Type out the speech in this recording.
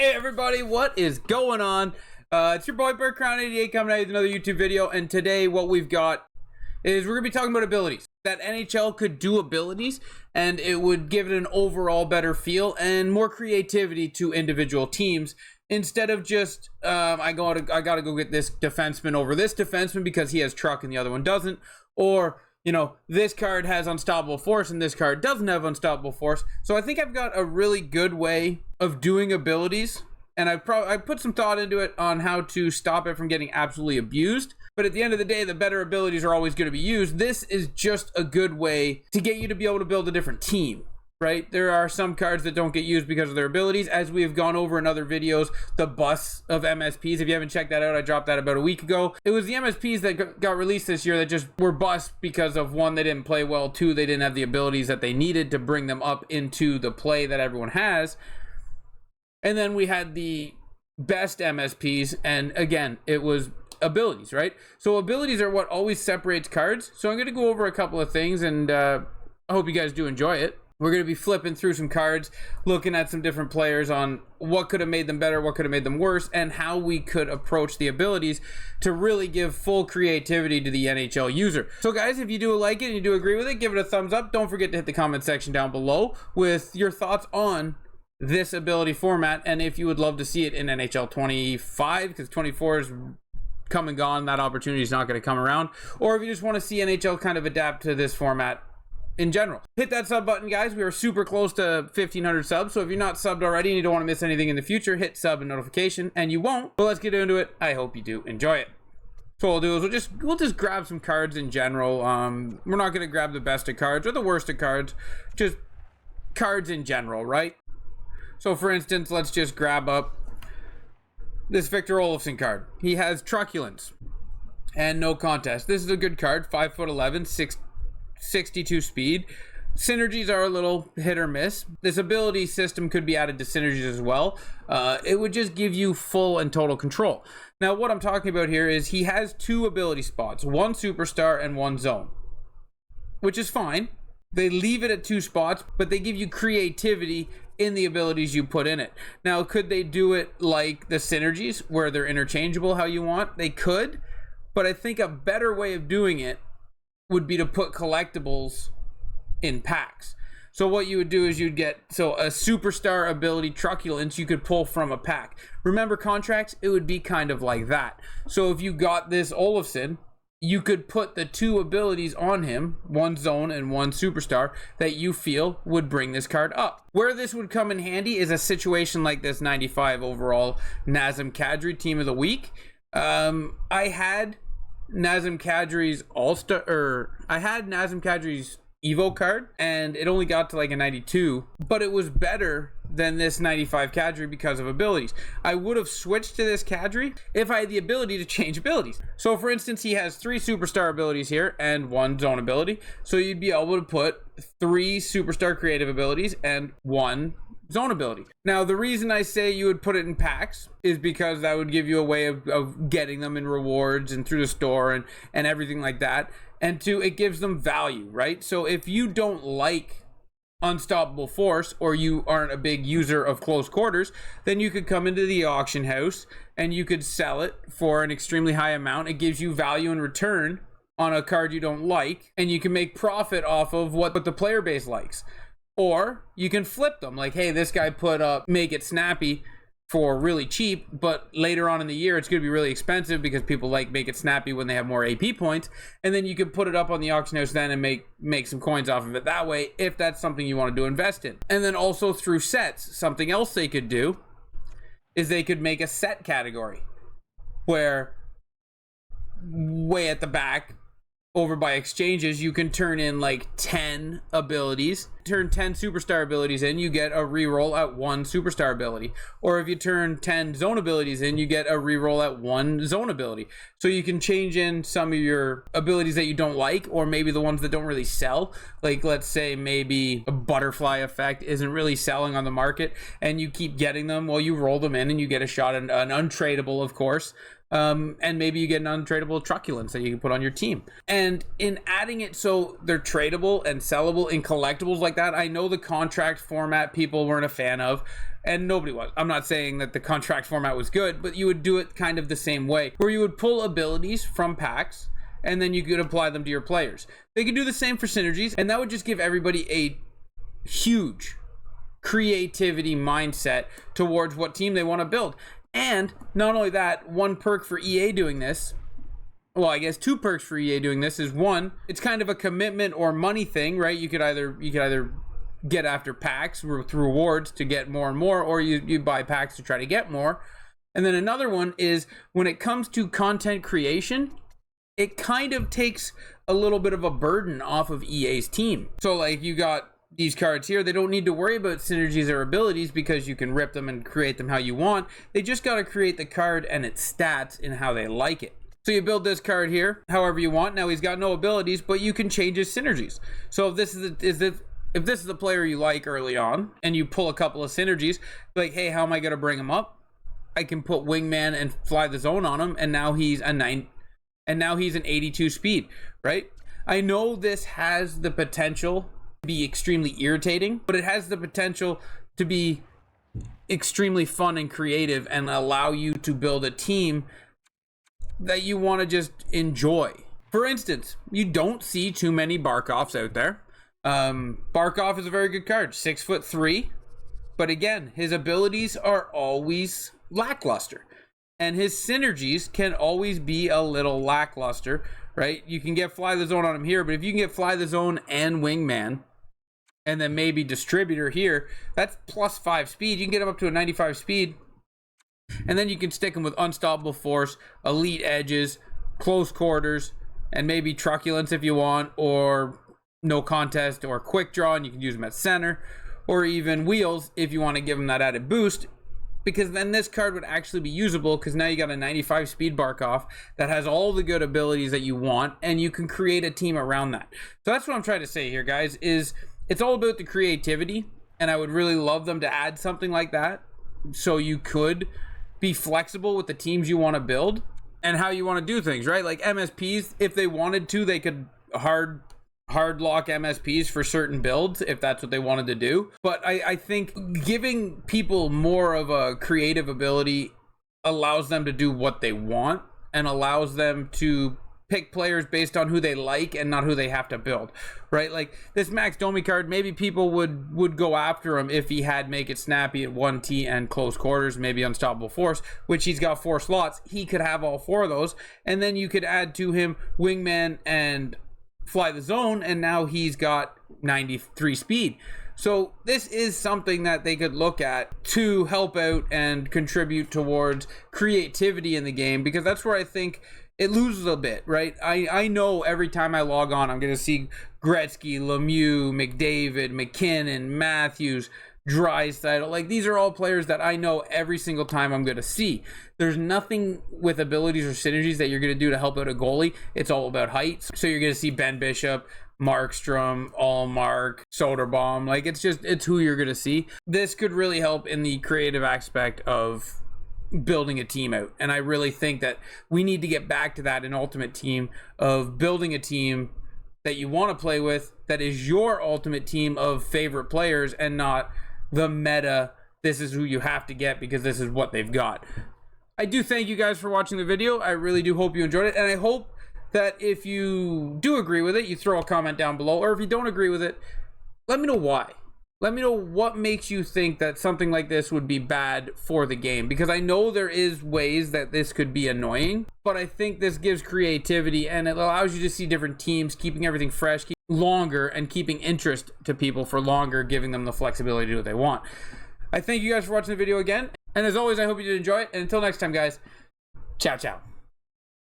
Hey everybody, what is going on? It's your boy BirdCrown88 coming out with another YouTube video, and today what we've got is we're going to be talking about abilities. That NHL could do abilities, and it would give it an overall better feel and more creativity to individual teams, instead of just, I gotta go get this defenseman over this defenseman because he has truck and the other one doesn't, or you know, this card has unstoppable force and this card doesn't have unstoppable force. So I think I've got a really good way of doing abilities, and I put some thought into it on how to stop it from getting absolutely abused. But at the end of the day, the better abilities are always going to be used. This is just a good way to get you to be able to build a different team, right? There are some cards that don't get used because of their abilities, as we have gone over in other videos. The bus of MSPs, if you haven't checked that out, I dropped that about a week ago. It was the MSPs that got released this year that just were bust because of, one, they didn't play well, two, they didn't have the abilities that they needed to bring them up into the play that everyone has. And then we had the best MSPs, and again, it was abilities, right? So abilities are what always separates cards. So I'm going to go over a couple of things, and I hope you guys do enjoy it. We're going to be flipping through some cards, looking at some different players on what could have made them better, what could have made them worse, and how we could approach the abilities to really give full creativity to the NHL user. So guys, if you do like it and you do agree with it, give it a thumbs up. Don't forget to hit the comment section down below with your thoughts on this ability format, and if you would love to see it in NHL 25, because 24 is come and gone, that opportunity is not going to come around, or if you just want to see NHL kind of adapt to this format in general. Hit that sub button, guys. We are super close to 1,500 subs, so if you're not subbed already and you don't want to miss anything in the future, hit sub and notification, and you won't. But let's get into it. I hope you do enjoy it. So what we'll do is we'll just grab some cards in general. We're not going to grab the best of cards or the worst of cards, just cards in general, right? So for instance, let's just grab up this Victor Olofsson card. He has truculence and no contest. This is a good card, 5'11", 62 speed. Synergies are a little hit or miss. This ability system could be added to synergies as well. It would just give you full and total control. Now what I'm talking about here is he has two ability spots, one superstar and one zone, which is fine. They leave it at two spots, but they give you creativity in the abilities you put in it. Now, could they do it like the synergies where they're interchangeable how you want? They could, but I think a better way of doing it would be to put collectibles in packs. So what you would do is you'd get, so a superstar ability truculence you could pull from a pack. Remember contracts? It would be kind of like that. So if you got this Olofsson, you could put the two abilities on him, one zone and one superstar, that you feel would bring this card up. Where this would come in handy is a situation like this 95 overall Nazem Kadri Team of the Week. I had Nazem Kadri's Evo card, and it only got to like a 92, but it was better than this 95 Kadri because of abilities. I would have switched to this Kadri if I had the ability to change abilities. So for instance, he has 3 superstar abilities here and 1 zone ability. So you'd be able to put 3 superstar creative abilities and 1 zone ability. Now the reason I say you would put it in packs is because that would give you a way of getting them in rewards and through the store and everything like that. And two, it gives them value, right? So if you don't like unstoppable force, or you aren't a big user of close quarters, then you could come into the auction house and you could sell it for an extremely high amount. It gives you value in return on a card you don't like, and you can make profit off of what the player base likes. Or you can flip them, like, hey, this guy put up Make It Snappy for really cheap, but later on in the year it's going to be really expensive because people like Make It Snappy when they have more AP points, and then you can put it up on the auction house then and make some coins off of it that way, if that's something you wanted to invest in. And then also through sets, something else they could do is they could make a set category where way at the back over by exchanges, you can turn in like 10 abilities. Turn 10 superstar abilities in, you get a reroll at 1 superstar ability. Or if you turn 10 zone abilities in, you get a reroll at 1 zone ability. So you can change in some of your abilities that you don't like, or maybe the ones that don't really sell. Like let's say maybe a butterfly effect isn't really selling on the market, and you keep getting them. Well, you roll them in and you get a shot at an untradeable, of course. And maybe you get an untradeable truculence that you can put on your team. And in adding it so they're tradable and sellable in collectibles like that, I know the contract format people weren't a fan of. and nobody was. I'm not saying that the contract format was good, but you would do it kind of the same way, where you would pull abilities from packs, and then you could apply them to your players. They could do the same for synergies, and that would just give everybody a huge creativity mindset towards what team they want to build. And not only that, one perk for EA doing this, well, I guess two perks for EA doing this is, one, it's kind of a commitment or money thing, right? You could either get after packs through rewards to get more and more, or you buy packs to try to get more. And then another one is, when it comes to content creation, it kind of takes a little bit of a burden off of EA's team. So like, you got these cards here, they don't need to worry about synergies or abilities because you can rip them and create them how you want. They just got to create the card and its stats in how they like it. So you build this card here however you want. Now he's got no abilities, but you can change his synergies. So if this is the player you like early on, and you pull a couple of synergies, like, hey, how am I going to bring him up? I can put Wingman and Fly the Zone on him, and now he's a 9, and now he's an 82 speed, right? I know this has the potential to be extremely irritating, but it has the potential to be extremely fun and creative and allow you to build a team that you want to just enjoy. For instance, you don't see too many Barkovs out there. Barkov is a very good card, 6'3", but again, his abilities are always lackluster, and his synergies can always be a little lackluster, right? You can get Fly the Zone on him here, but if you can get Fly the Zone and Wingman, and then maybe Distributor here, that's +5 speed. You can get him up to a 95 speed, and then you can stick him with Unstoppable Force, Elite Edges, Close Quarters, and maybe Truculence if you want, or No Contest, or Quick Draw, and you can use them at center, or even Wheels if you want to give them that added boost, because then this card would actually be usable, because now you got a 95 speed Barkov that has all the good abilities that you want, and you can create a team around that. So that's what I'm trying to say here, guys, is it's all about the creativity, and I would really love them to add something like that, so you could be flexible with the teams you want to build and how you want to do things, right? Like MSPs, if they wanted to, they could hard lock MSPs for certain builds if that's what they wanted to do. But I think giving people more of a creative ability allows them to do what they want, and allows them to pick players based on who they like and not who they have to build, right? Like this Max Domi card, maybe people would go after him if he had Make It Snappy at 1T and Close Quarters, maybe Unstoppable Force, which he's got 4 slots. He could have all 4 of those, and then you could add to him Wingman and Fly the Zone, and now he's got 93 speed. So this is something that they could look at to help out and contribute towards creativity in the game, because that's where I think it loses a bit, right? I know every time I log on, I'm going to see Gretzky, Lemieux, McDavid, McKinnon, Matthews, Draisaitl. Like, these are all players that I know every single time I'm going to see. There's nothing with abilities or synergies that you're going to do to help out a goalie. It's all about height. So you're going to see Ben Bishop, Markstrom, Allmark, Soderbaum. Like, it's who you're going to see. This could really help in the creative aspect of building a team out, and I really think that we need to get back to that in Ultimate Team, of building a team that you want to play with, that is your ultimate team of favorite players, and not the meta, this is who you have to get because this is what they've got. I do thank you guys for watching the video. I really do hope you enjoyed it, and I hope that if you do agree with it, you throw a comment down below, or if you don't agree with it, let me know why. Let me know what makes you think that something like this would be bad for the game, because I know there is ways that this could be annoying, but I think this gives creativity, and it allows you to see different teams, keeping everything fresh, keep longer, and keeping interest to people for longer, giving them the flexibility to do what they want. I thank you guys for watching the video again, and as always, I hope you did enjoy it, and until next time, guys, ciao, ciao.